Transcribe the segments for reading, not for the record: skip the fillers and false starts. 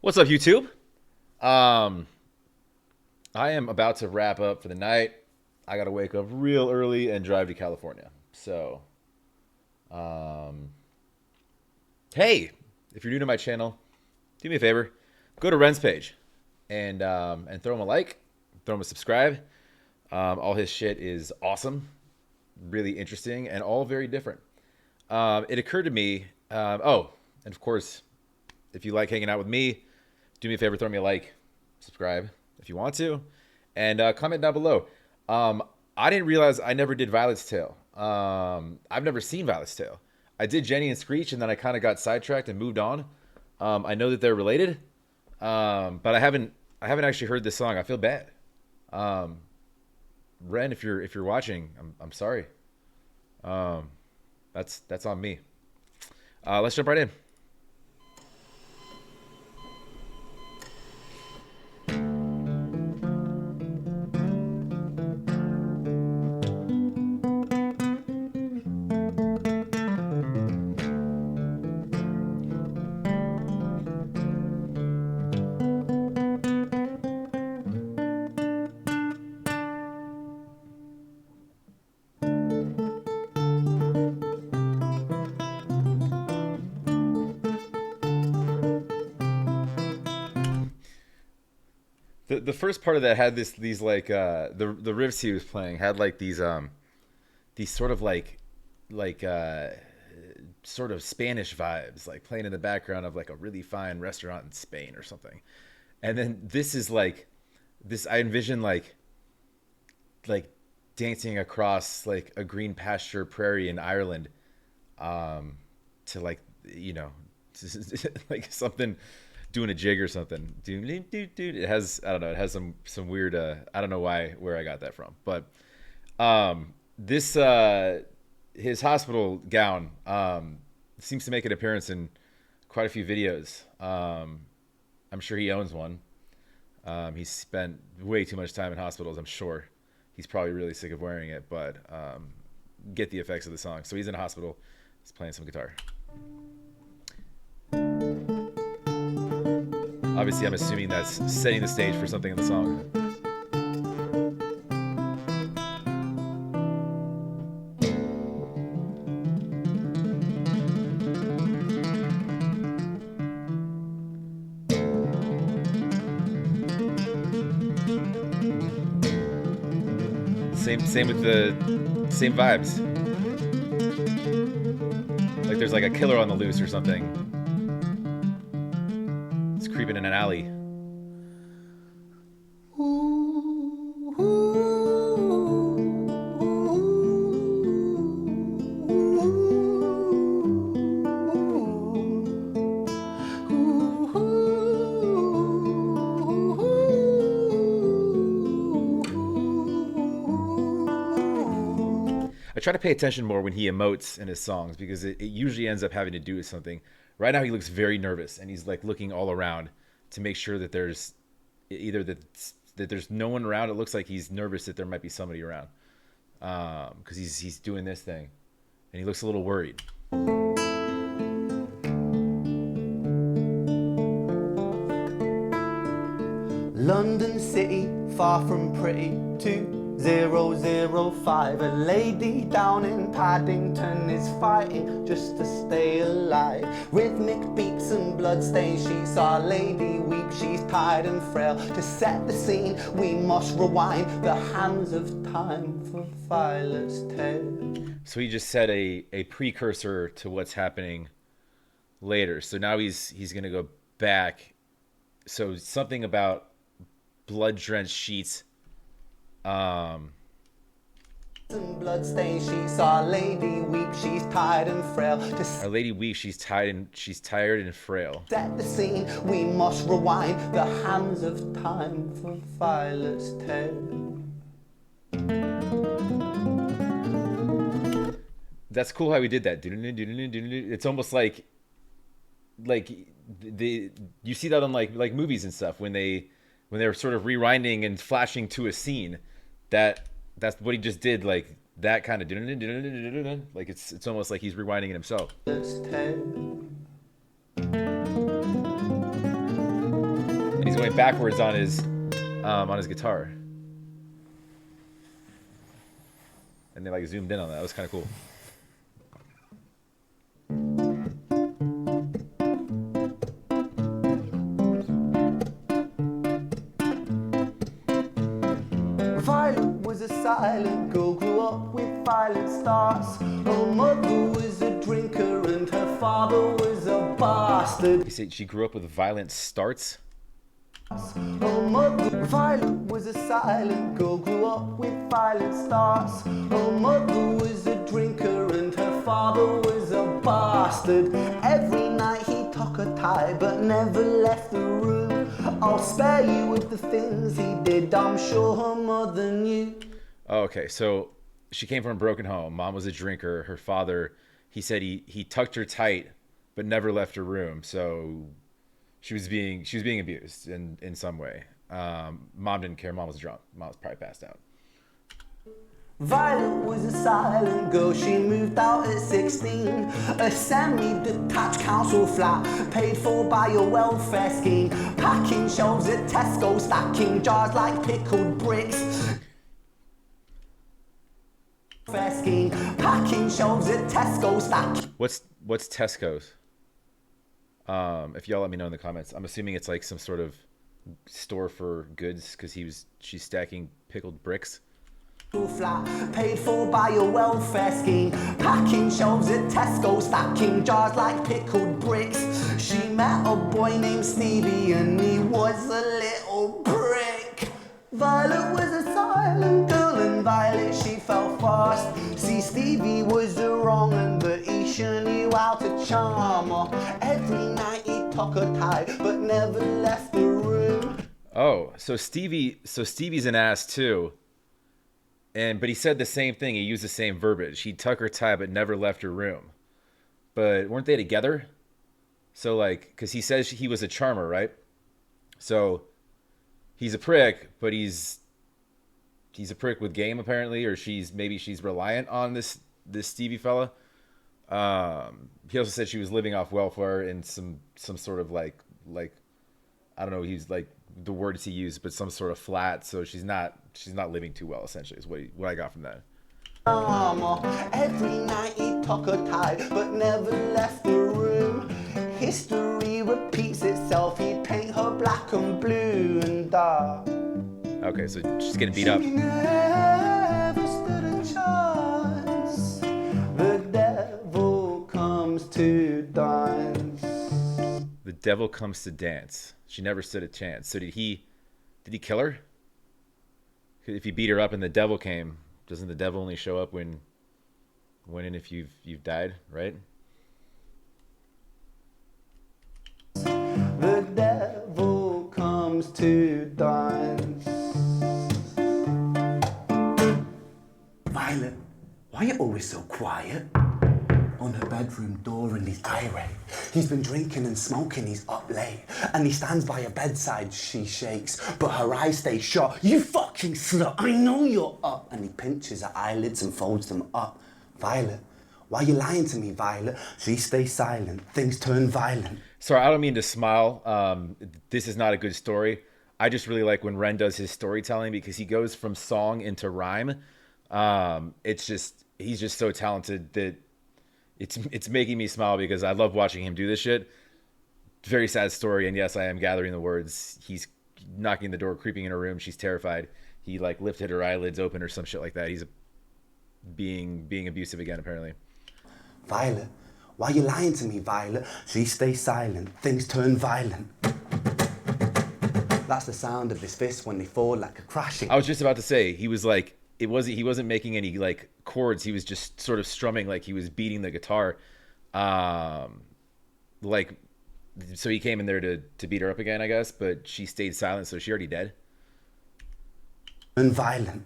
What's up, YouTube? Um, I am about to wrap up for the night. I got to wake up real early and drive to California. So, um, hey, if you're new to my channel, do me a favor, go to Ren's page and throw him a like, throw him a subscribe. All his shit is awesome, really interesting, and all very different. It occurred to me. And of course, if you like hanging out with me, do me a favor, throw me a like, subscribe if you want to, and comment down below. Um, I didn't realize I never did Violet's Tale. I've never seen Violet's Tale. I did Jenny and Screech, and then I kind of got sidetracked and moved on. I know that they're related, but I haven't actually heard this song. I feel bad. Um, Ren, if you're watching, I'm sorry. Um, that's on me. Let's jump right in. The first part of that had these like the riffs he was playing had like these sort of like sort of Spanish vibes, like playing in the background of like a really fine restaurant in Spain or something. And then this is like this I envision like dancing across like a green pasture prairie in Ireland, um to like you know like something doing a jig or something. It has, I don't know, it has some weird I don't know where I got that from. But this his hospital gown seems to make an appearance in quite a few videos. I'm sure he owns one. He's spent way too much time in hospitals, I'm sure. He's probably really sick of wearing it, but get the effects of the song. So he's in a hospital. He's playing some guitar. Obviously, I'm assuming that's setting the stage for something in the song. Same with the same vibes. Like there's like a killer on the loose or something. It's creeping in an alley. I try to pay attention more when he emotes in his songs because it usually ends up having to do with something. Right now, he looks very nervous and he's like looking all around to make sure that there's either that there's no one around. It looks like he's nervous that there might be somebody around because he's doing this thing and he looks a little worried. London City, far from pretty, 2005. A lady down in Paddington is fighting just to stay alive. Rhythmic beats and bloodstains, she's our lady weep, she's tired and frail. To set the scene, we must rewind the hands of time for Violet's Tale. So he just said a precursor to what's happening later. So now he's gonna go back. So something about blood-drenched sheets. And bloodstains, she's our lady weep, she's tired and frail. Our lady weeps, she's tired and frail. Set the scene, we must rewind the hands of time for Violet's Tale. That's cool how he did that. It's almost like the you see that on like movies and stuff when they're sort of rewinding and flashing to a scene. That's what he just did, like that kind of like it's almost like he's rewinding it himself. going backwards on his guitar, and they like zoomed in on that. That was kind of cool. Violet was a silent girl, grew up with violent starts. Her mother was a drinker and her father was a bastard. You say she grew up with violent starts? Her mother, Violet was a silent girl, grew up with violent starts. Her mother was a drinker and her father was a bastard. Every night he took her tie but never left the room. I'll spare you with the things he did, I'm sure her mother knew. Oh, okay, so she came from a broken home. Mom was a drinker. Her father, he said he tucked her tight but never left her room. So she was being abused in some way. Mom didn't care. Mom was drunk. Mom was probably passed out. Violet was a silent girl, she moved out at 16. A semi-detached council flat, paid for by a welfare scheme. Packing shelves at Tesco, stacking jars like pickled bricks. Scheme. Packing shelves at Tesco, stacking. What's Tesco's? If y'all let me know in the comments. I'm assuming it's like some sort of store for goods because she's stacking pickled bricks. Flat, paid for by a welfare scheme. Packing shelves at Tesco, stacking jars like pickled bricks. She met a boy named Stevie and he was a little prick. Violet was a silent girl and Violet she fell fast. See, Stevie was the wrong one, but he sure knew how to charm her. Every night he took her tie but never left the room. Oh, so Stevie's an ass too. But he said the same thing. He used the same verbiage. He tuck her tie but never left her room. But weren't they together? So like, because he says he was a charmer, right? So he's a prick, but he's a prick with game apparently, or maybe she's reliant on this Stevie fella. He also said she was living off welfare in some sort of like I don't know. He's like the words he used, but some sort of flat. So she's not living too well. Essentially, is what I got from that. Every night he took her tie, but never left the room. History repeats itself. He'd paint her black and blue and dark. Okay, so she's getting beat up. She never stood a chance. The devil comes to dance. The devil comes to dance. She never stood a chance. So did he kill her? If he beat her up and the devil came, doesn't the devil only show up when and if you've died, right? The devil comes to dance. Violet, why are you always so quiet? On her bedroom door and he's irate. He's been drinking and smoking, he's up late. And he stands by her bedside, she shakes, but her eyes stay shut. You fucking slut, I know you're up. And he pinches her eyelids and folds them up. Violet, why are you lying to me, Violet? She stays silent, things turn violent. Sorry, I don't mean to smile. This is not a good story. I just really like when Ren does his storytelling because he goes from song into rhyme. He's just so talented that it's making me smile because I love watching him do this shit. Very sad story, and yes, I am gathering the words. He's knocking the door, creeping in her room. She's terrified. He like lifted her eyelids open or some shit like that. He's being abusive again, apparently. Violet, why are you lying to me, Violet? She stays silent, things turn violent. That's the sound of his fists when they fall like a crashing. I was just about to say, he wasn't making any like chords. He was just sort of strumming like he was beating the guitar. So he came in there to beat her up again, I guess, but she stayed silent, so she already dead. And violent.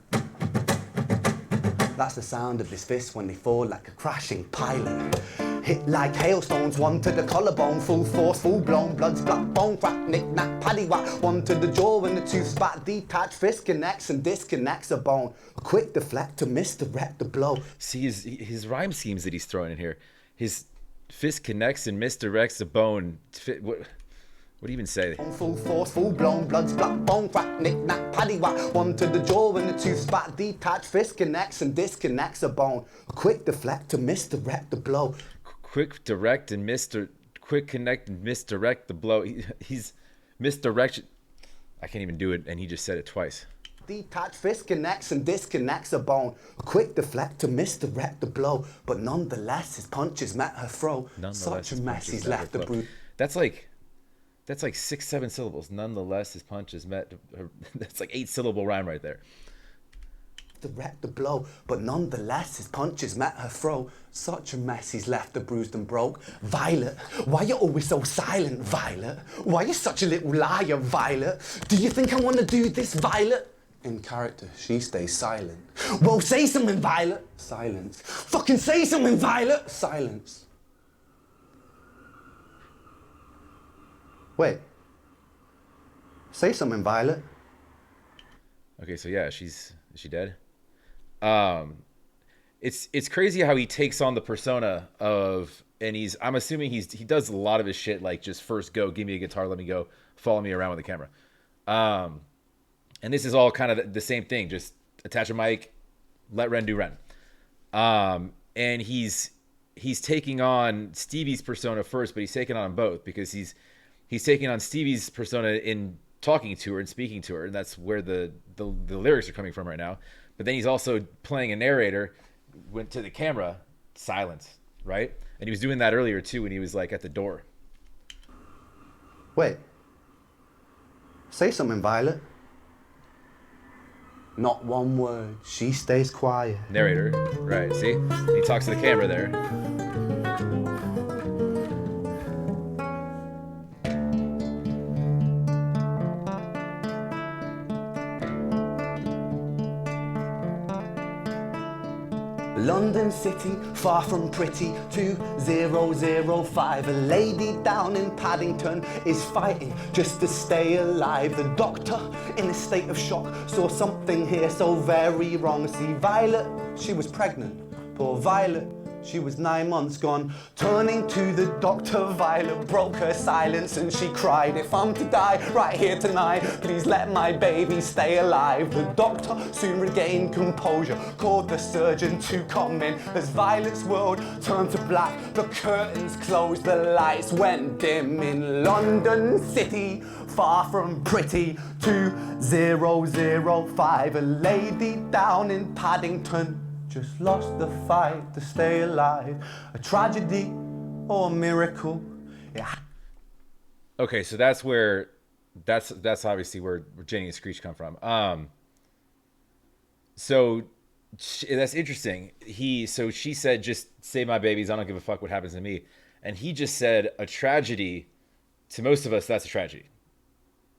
That's the sound of his fists when they fall like a crashing pilot. Hit like hailstones, one to the collarbone, full force, full blown, blood splat, bone crack, knick knack, paddywhack. One to the jaw and the tooth spat, detached fist connects and disconnects a bone. A quick deflect to misdirect the blow. See his rhyme schemes that he's throwing in here. His fist connects and misdirects a bone. What What do you even say? Full force, full blown, blood's black bone, crack, knick, knack, paddy whack. One to the jaw and the tooth spat, detached fist connects and disconnects a bone. A quick deflect to misdirect the blow. Quick direct and quick connect and misdirect the blow. He's misdirection. I can't even do it, and he just said it twice. Detached fist connects and disconnects a bone. A quick deflect to misdirect the blow. But nonetheless, his punches met her throat. Such a mess he's left the brood. That's like 6-7 syllables. Nonetheless, his punches met her. That's like 8-syllable rhyme right there. Direct the blow, but nonetheless his punches met her throat. Such a mess he's left the bruised and broke. Violet, why you always so silent, Violet? Why you such a little liar, Violet? Do you think I want to do this, Violet? In character, she stays silent. Well, say something, Violet. Silence. Fucking say something, Violet. Silence. Wait. Say something, Violet. Okay, so yeah, is she dead? It's crazy how he takes on the persona of, and I'm assuming he does a lot of his shit like just first go, give me a guitar, let me go, follow me around with the camera. And this is all kind of the same thing, just attach a mic, let Ren do Ren. And he's taking on Stevie's persona first, but he's taking on both because he's taking on Stevie's persona in talking to her and speaking to her, and that's where the lyrics are coming from right now. But then he's also playing a narrator, went to the camera, silence, right? And he was doing that earlier too when he was like at the door. Wait. Say something, Violet. Not one word. She stays quiet. Narrator, right? See, he talks to the camera there. London City, far from pretty, 2005. A lady down in Paddington is fighting just to stay alive. The doctor, in a state of shock, saw something here so very wrong. See, Violet, she was pregnant. Poor Violet, she was 9 months gone. Turning to the doctor, Violet broke her silence and she cried, if I'm to die right here tonight, please let my baby stay alive. The doctor soon regained composure, called the surgeon to come in. As Violet's world turned to black, the curtains closed, the lights went dim. In London City, far from pretty, 2005. A lady down in Paddington just lost the fight to stay alive. A tragedy or a miracle. Yeah. Okay, so that's obviously where Jenny and Screech come from. So that's interesting. So she said, just save my babies. I don't give a fuck what happens to me. And he just said a tragedy. To most of us, that's a tragedy.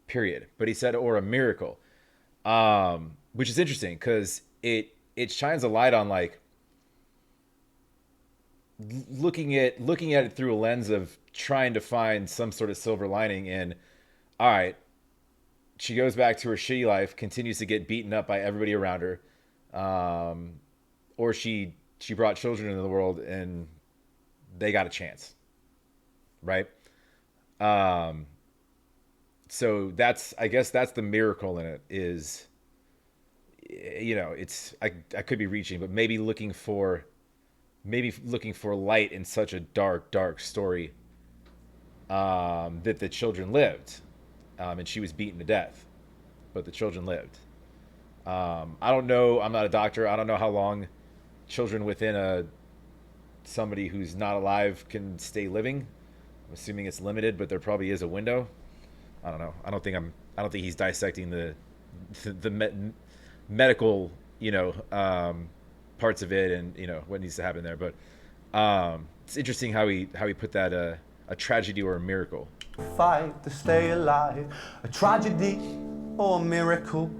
Period. But he said, or a miracle, which is interesting because it shines a light on like looking at it through a lens of trying to find some sort of silver lining in, all right, she goes back to her shitty life, continues to get beaten up by everybody around her, or she brought children into the world and they got a chance, right? So I guess that's the miracle in it is, you know, it's I could be reaching, but maybe looking for light in such a dark story, that the children lived, and she was beaten to death, but the children lived. I don't know. I'm not a doctor. I don't know how long children within somebody who's not alive can stay living. I'm assuming it's limited, but there probably is a window. I don't know. I don't think he's dissecting the medical, you know, parts of it and, you know, what needs to happen there. But it's interesting how he put that a tragedy or a miracle. Fight to stay alive, a tragedy or a miracle.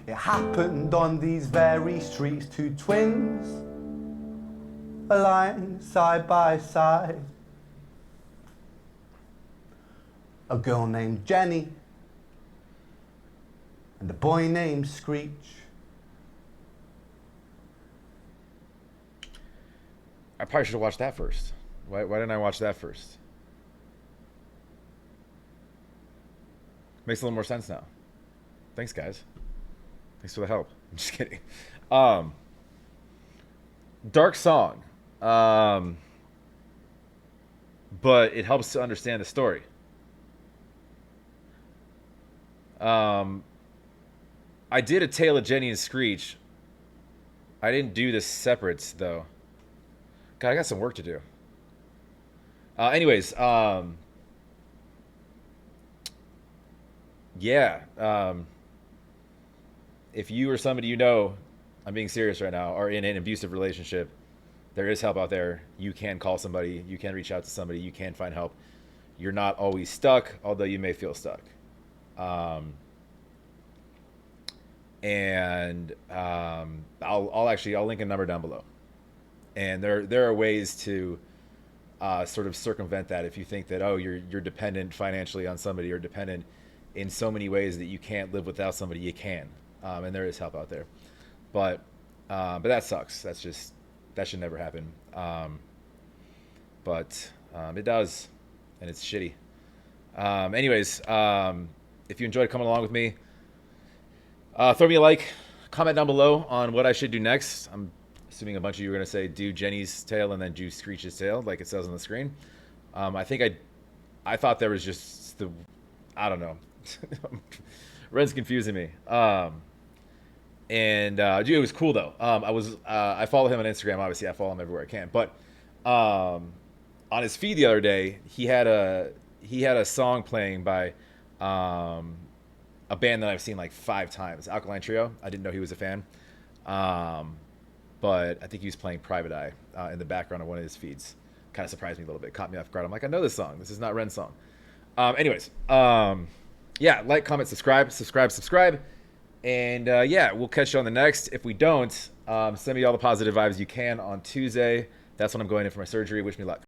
It happened on these very streets, two twins aligned side by side. A girl named Jenny and a boy named Screech. I probably should have watched that first. Why didn't I watch that first? Makes a little more sense now. Thanks, guys. Thanks for the help. I'm just kidding. Um, Dark song, um, but it helps to understand the story. Um, I did a Tale of Jenny and Screech. I didn't do the separates though. God, I got some work to do. Anyways, yeah. If you or somebody you know, I'm being serious right now, are in an abusive relationship, there is help out there. You can call somebody. You can reach out to somebody. You can find help. You're not always stuck, although you may feel stuck. Um, and I'll link a number down below. And there are ways to sort of circumvent that if you think that, oh, you're dependent financially on somebody or dependent in so many ways that you can't live without somebody. You can, and there is help out there. But that sucks. That should never happen. But it does, and it's shitty. Anyways, if you enjoyed coming along with me, throw me a like, comment down below on what I should do next. I'm assuming a bunch of you are going to say do Jenny's tale and then do Screech's tale, like it says on the screen. I think I thought there was just I don't know. Ren's confusing me. Dude, it was cool though. I follow him on Instagram. Obviously, I follow him everywhere I can. But on his feed the other day, he had a song playing by a band that I've seen like 5 times, Alkaline Trio. I didn't know he was a fan, but I think he was playing Private Eye in the background of one of his feeds. Kind of surprised me a little bit, caught me off guard. I'm like, I know this song. This is not Ren's song. Anyways, yeah, like, comment, subscribe. And yeah, we'll catch you on the next. If we don't, send me all the positive vibes you can on Tuesday. That's when I'm going in for my surgery. Wish me luck.